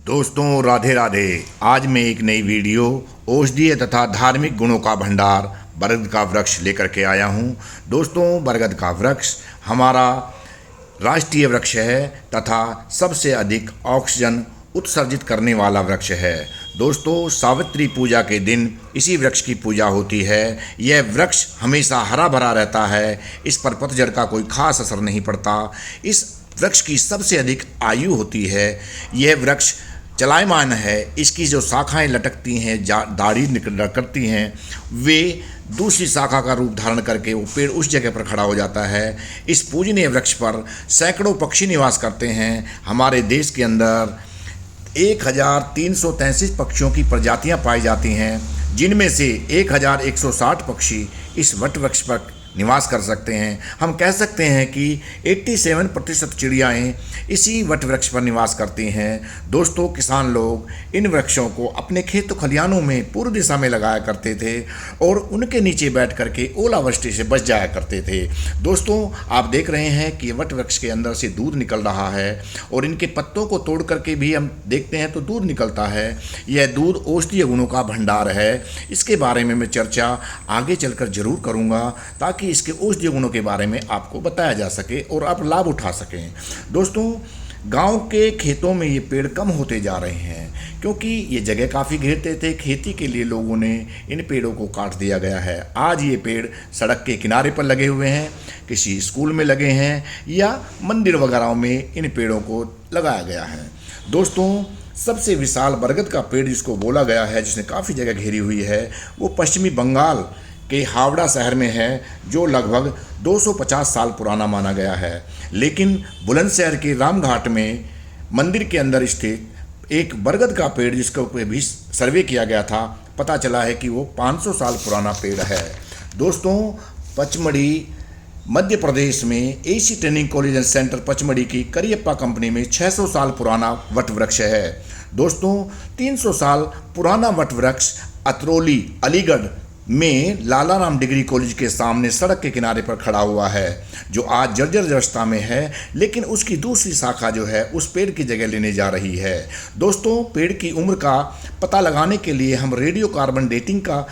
दोस्तों राधे राधे। आज मैं एक नई वीडियो औषधीय तथा धार्मिक गुणों का भंडार बरगद का वृक्ष लेकर के आया हूं। दोस्तों बरगद का वृक्ष हमारा राष्ट्रीय वृक्ष है तथा सबसे अधिक ऑक्सीजन उत्सर्जित करने वाला वृक्ष है। दोस्तों सावित्री पूजा के दिन इसी वृक्ष की पूजा होती है। यह वृक्ष हमेशा हरा भरा रहता है, इस पर पतझड़ का कोई खास असर नहीं पड़ता। इस वृक्ष की सबसे अधिक आयु होती है। यह वृक्ष चलायमान है, इसकी जो शाखाएं लटकती हैं, दाढ़ी निकल करती हैं, वे दूसरी शाखा का रूप धारण करके वो पेड़ उस जगह पर खड़ा हो जाता है। इस पूजनीय वृक्ष पर सैकड़ों पक्षी निवास करते हैं। हमारे देश के अंदर 1333 पक्षियों की प्रजातियां पाई जाती हैं, जिनमें से 1160 पक्षी इस वट वृक्ष पर निवास कर सकते हैं। हम कह सकते हैं कि 87% चिड़ियाएँ इसी वट वृक्ष पर निवास करती हैं। दोस्तों किसान लोग इन वृक्षों को अपने खेतों खलिहानों में पूर्व दिशा में लगाया करते थे और उनके नीचे बैठ करके ओलावृष्टि से बच जाया करते थे। दोस्तों आप देख रहे हैं कि वट वृक्ष के अंदर से दूध निकल रहा है और इनके पत्तों को तोड़ करके भी हम देखते हैं तो दूध निकलता है। यह दूध औषधीय गुणों का भंडार है। इसके बारे में मैं चर्चा आगे चलकर जरूर करूँगा ताकि इसके औषधीय गुणों के बारे में आपको बताया जा सके और आप लाभ उठा सकें। दोस्तों गांव के खेतों में ये पेड़ कम होते जा रहे हैं क्योंकि ये जगह काफ़ी घेरते थे। खेती के लिए लोगों ने इन पेड़ों को काट दिया गया है। आज ये पेड़ सड़क के किनारे पर लगे हुए हैं, किसी स्कूल में लगे हैं या मंदिर वगैरह में इन पेड़ों को लगाया गया है। दोस्तों सबसे विशाल बरगद का पेड़ जिसको बोला गया है, जिसने काफ़ी जगह घेरी हुई है, वो पश्चिमी बंगाल के हावड़ा शहर में है, जो लगभग 250 साल पुराना माना गया है। लेकिन बुलंदशहर के रामघाट में मंदिर के अंदर स्थित एक बरगद का पेड़ जिसको भी सर्वे किया गया था, पता चला है कि वो 500 साल पुराना पेड़ है। दोस्तों पचमढ़ी मध्य प्रदेश में AC training college and centre Pachmarhi की करियप्पा कंपनी में 600 साल पुराना वट वृक्ष है। दोस्तों 300 साल पुराना वट वृक्ष अतरौली अलीगढ़ में लालाराम डिग्री कॉलेज के सामने सड़क के किनारे पर खड़ा हुआ है, जो आज जर्जर अवस्था में है, लेकिन उसकी दूसरी शाखा जो है उस पेड़ की जगह लेने जा रही है। दोस्तों पेड़ की उम्र का पता लगाने के लिए हम रेडियो कार्बन डेटिंग का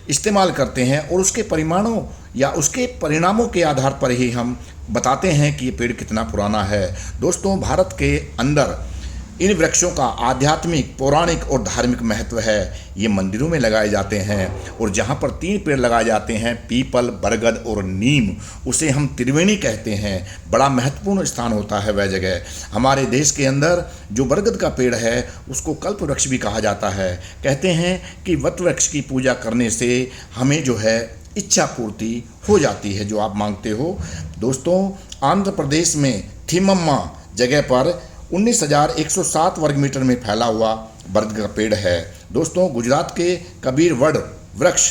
इस्तेमाल करते हैं और उसके परिमाणों या उसके परिणामों के आधार पर ही हम बताते हैं कि ये पेड़ कितना पुराना है। दोस्तों भारत के अंदर इन वृक्षों का आध्यात्मिक, पौराणिक और धार्मिक महत्व है। ये मंदिरों में लगाए जाते हैं और जहाँ पर 3 पेड़ लगाए जाते हैं, पीपल, बरगद और नीम, उसे हम त्रिवेणी कहते हैं। बड़ा महत्वपूर्ण स्थान होता है वह जगह। हमारे देश के अंदर जो बरगद का पेड़ है उसको कल्प वृक्ष भी कहा जाता है। कहते हैं कि वट वृक्ष की पूजा करने से हमें जो है इच्छा पूर्ति हो जाती है, जो आप मांगते हो। दोस्तों आंध्र प्रदेश में थिमम्मा जगह पर 19,107 वर्ग मीटर में फैला हुआ बरगद का पेड़ है। दोस्तों गुजरात के कबीर वड वृक्ष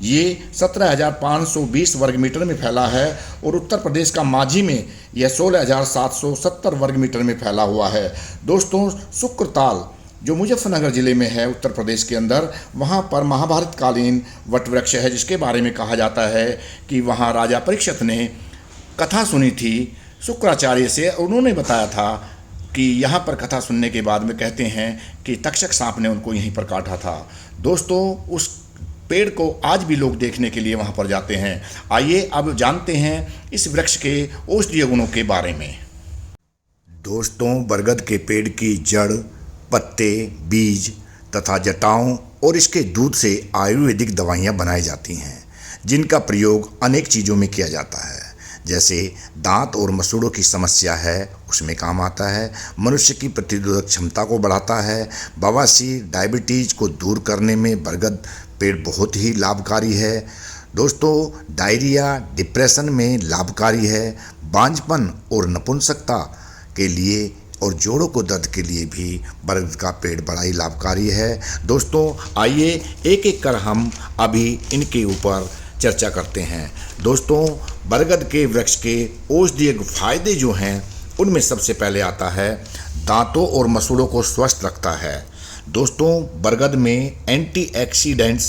ये 17,520 वर्ग मीटर में फैला है और उत्तर प्रदेश का माझी में यह 16,770 वर्ग मीटर में फैला हुआ है। दोस्तों शुक्रताल जो मुजफ्फरनगर ज़िले में है उत्तर प्रदेश के अंदर, वहाँ पर महाभारत कालीन वट वृक्ष है, जिसके बारे में कहा जाता है कि वहाँ राजा परीक्षित ने कथा सुनी थी शुक्राचार्य से। उन्होंने बताया था कि यहाँ पर कथा सुनने के बाद में कहते हैं कि तक्षक सांप ने उनको यहीं पर काटा था। दोस्तों उस पेड़ को आज भी लोग देखने के लिए वहाँ पर जाते हैं। आइए अब जानते हैं इस वृक्ष के औषधीय गुणों के बारे में। दोस्तों बरगद के पेड़ की जड़, पत्ते, बीज तथा जटाओं और इसके दूध से आयुर्वेदिक दवाइयाँ बनाई जाती हैं, जिनका प्रयोग अनेक चीज़ों में किया जाता है। जैसे दांत और मसूड़ों की समस्या है उसमें काम आता है, मनुष्य की प्रतिरोधक क्षमता को बढ़ाता है, बवासीर, डायबिटीज़ को दूर करने में बरगद पेड़ बहुत ही लाभकारी है। दोस्तों डायरिया, डिप्रेशन में लाभकारी है। बांझपन और नपुंसकता के लिए और जोड़ों को दर्द के लिए भी बरगद का पेड़ बड़ा ही लाभकारी है। दोस्तों आइए एक एक कर हम अभी इनके ऊपर चर्चा करते हैं। दोस्तों बरगद के वृक्ष के औषधीय फायदे जो हैं उनमें सबसे पहले आता है दांतों और मसूड़ों को स्वस्थ रखता है। दोस्तों बरगद में एंटीऑक्सीडेंट्स,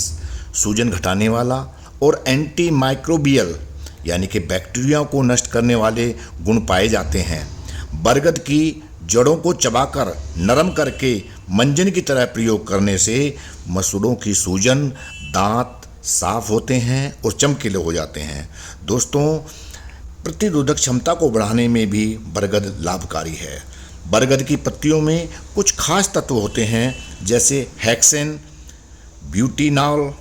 सूजन घटाने वाला और एंटी माइक्रोबियल यानी कि बैक्टीरिया को नष्ट करने वाले गुण पाए जाते हैं। बरगद की जड़ों को चबाकर नरम करके मंजन की तरह प्रयोग करने से मसूड़ों की सूजन, दांत साफ होते हैं और चमकीले हो जाते हैं। दोस्तों, प्रतिरोधक क्षमता को बढ़ाने में भी बरगद लाभकारी है। बरगद की पत्तियों में कुछ खास तत्व होते हैं, जैसे हेक्सेन, ब्यूटीनॉल,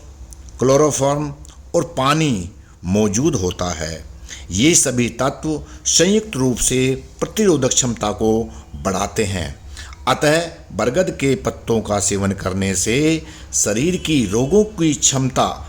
क्लोरोफॉर्म और पानी मौजूद होता है। ये सभी तत्व संयुक्त रूप से प्रतिरोधक क्षमता को बढ़ाते हैं। अतः बरगद के पत्तों का सेवन करने से शरीर की रोगों की क्षमता,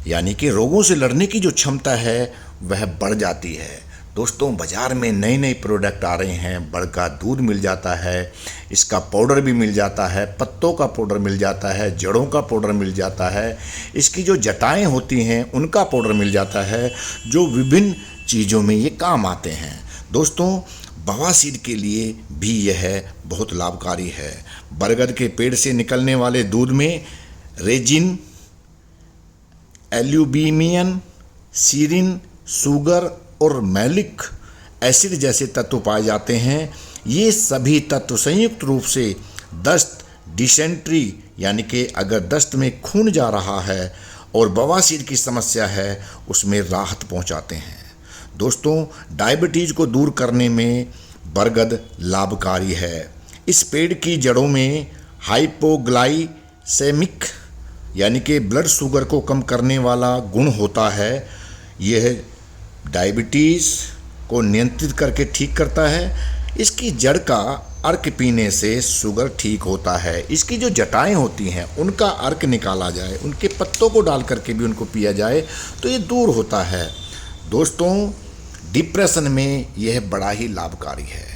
यानी कि रोगों से लड़ने की जो क्षमता है वह बढ़ जाती है। दोस्तों, बाज़ार में नए नए प्रोडक्ट आ रहे हैं। बड़ का दूध मिल जाता है, इसका पाउडर भी मिल जाता है, पत्तों का पाउडर मिल जाता है, जड़ों का पाउडर मिल जाता है, इसकी जो जटाएं होती हैं उनका पाउडर मिल जाता है, जो विभिन्न चीज़ों में ये काम आते हैं। दोस्तों, बवासीर के लिए भी यह बहुत लाभकारी है। बरगद के पेड़ से निकलने वाले दूध में रेजिन, एल्यूमिनियम, सीरिन, शुगर और मैलिक एसिड जैसे तत्व पाए जाते हैं। ये सभी तत्व संयुक्त रूप से दस्त, डिसेंट्री, यानी कि अगर दस्त में खून जा रहा है और बवासीर की समस्या है उसमें राहत पहुंचाते हैं। दोस्तों, डायबिटीज़ को दूर करने में बरगद लाभकारी है। इस पेड़ की जड़ों में हाइपोग्लाइसेमिक, यानी कि ब्लड शुगर को कम करने वाला गुण होता है। यह डायबिटीज़ को नियंत्रित करके ठीक करता है। इसकी जड़ का अर्क पीने से शुगर ठीक होता है। इसकी जो जटाएं होती हैं उनका अर्क निकाला जाए, उनके पत्तों को डाल करके भी उनको पिया जाए तो ये दूर होता है। दोस्तों, डिप्रेशन में यह बड़ा ही लाभकारी है।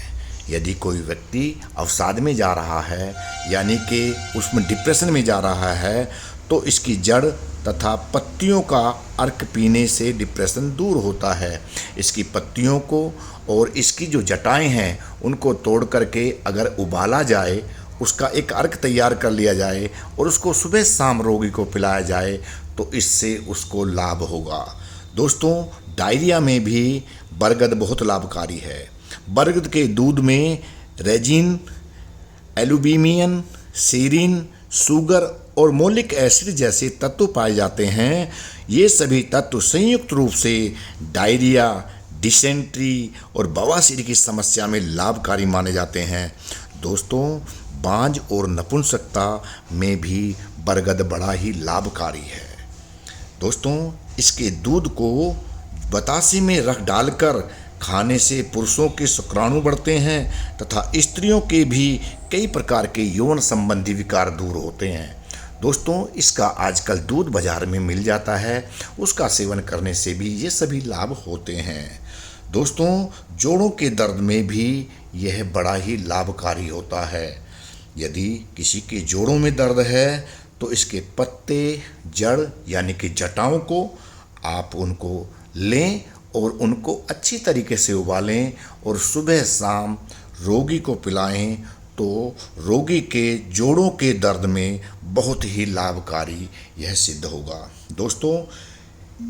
यदि कोई व्यक्ति अवसाद में जा रहा है, यानी कि उसमें डिप्रेशन में जा रहा है, तो इसकी जड़ तथा पत्तियों का अर्क पीने से डिप्रेशन दूर होता है। इसकी पत्तियों को और इसकी जो जटाएं हैं उनको तोड़ करके अगर उबाला जाए, उसका एक अर्क तैयार कर लिया जाए और उसको सुबह शाम रोगी को पिलाया जाए तो इससे उसको लाभ होगा। दोस्तों, डायरिया में भी बरगद बहुत लाभकारी है। बरगद के दूध में रेजिन, एल्यूमिनियम, सीरिन, शुगर और मोलिक एसिड जैसे तत्व पाए जाते हैं। ये सभी तत्व संयुक्त रूप से डायरिया, डिसेंट्री और बवासीर की समस्या में लाभकारी माने जाते हैं। दोस्तों, बांझ और नपुंसकता में भी बरगद बड़ा ही लाभकारी है। दोस्तों, इसके दूध को बतासे में रख डालकर खाने से पुरुषों के शुक्राणु बढ़ते हैं तथा स्त्रियों के भी कई प्रकार के यौन संबंधी विकार दूर होते हैं। दोस्तों, इसका आजकल दूध बाजार में मिल जाता है, उसका सेवन करने से भी ये सभी लाभ होते हैं। दोस्तों, जोड़ों के दर्द में भी यह बड़ा ही लाभकारी होता है। यदि किसी के जोड़ों में दर्द है तो इसके पत्ते, जड़ यानी कि जटाओं को आप उनको लें और उनको अच्छी तरीके से उबालें और सुबह शाम रोगी को पिलाएं तो रोगी के जोड़ों के दर्द में बहुत ही लाभकारी यह सिद्ध होगा। दोस्तों,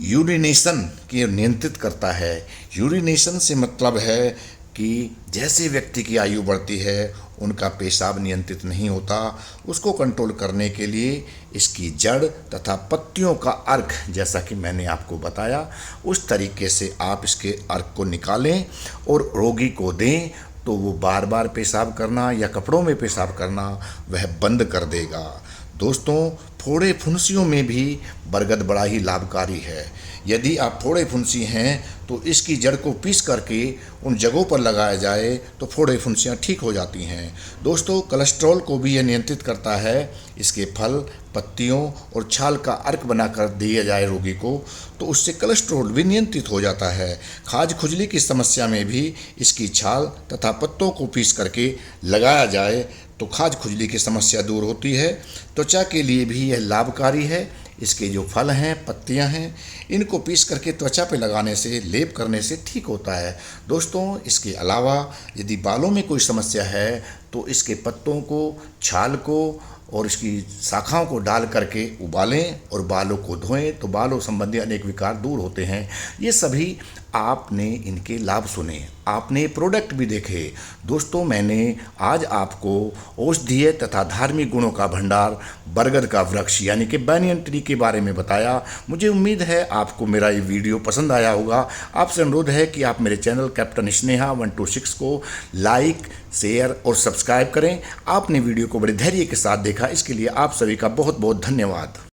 यूरिनेशन की नियंत्रित करता है। यूरिनेशन से मतलब है कि जैसे व्यक्ति की आयु बढ़ती है उनका पेशाब नियंत्रित नहीं होता, उसको कंट्रोल करने के लिए इसकी जड़ तथा पत्तियों का अर्क, जैसा कि मैंने आपको बताया, उस तरीके से आप इसके अर्क को निकालें और रोगी को दें तो वो बार बार पेशाब करना या कपड़ों में पेशाब करना वह बंद कर देगा। दोस्तों, फोड़े फुंसियों में भी बरगद बड़ा ही लाभकारी है। यदि आप फोड़े फुंसी हैं तो इसकी जड़ को पीस करके उन जगहों पर लगाया जाए तो फोड़े फुंसियाँ ठीक हो जाती हैं। दोस्तों, कोलेस्ट्रॉल को भी यह नियंत्रित करता है। इसके फल, पत्तियों और छाल का अर्क बनाकर दिया जाए रोगी को तो उससे कोलेस्ट्रॉल भी नियंत्रित हो जाता है। खाज खुजली की समस्या में भी इसकी छाल तथा पत्तों को पीस करके लगाया जाए तो खाज खुजली की समस्या दूर होती है। त्वचा के लिए भी यह लाभकारी है। इसके जो फल हैं, पत्तियां हैं, इनको पीस करके त्वचा पे लगाने से, लेप करने से ठीक होता है। दोस्तों, इसके अलावा यदि बालों में कोई समस्या है तो इसके पत्तों को, छाल को और इसकी शाखाओं को डाल करके उबालें और बालों को धोएं तो बालों संबंधी अनेक विकार दूर होते हैं। ये सभी आपने इनके लाभ सुने, आपने प्रोडक्ट भी देखे। दोस्तों, मैंने आज आपको औषधीय तथा धार्मिक गुणों का भंडार बरगद का वृक्ष यानी कि बैनियन ट्री के बारे में बताया। मुझे उम्मीद है आपको मेरा ये वीडियो पसंद आया होगा। आपसे अनुरोध है कि आप मेरे चैनल कैप्टन स्नेहा 126 को लाइक, शेयर और सब्सक्राइब करें। आपने वीडियो को बड़े धैर्य के साथ देखा, इसके लिए आप सभी का बहुत बहुत धन्यवाद।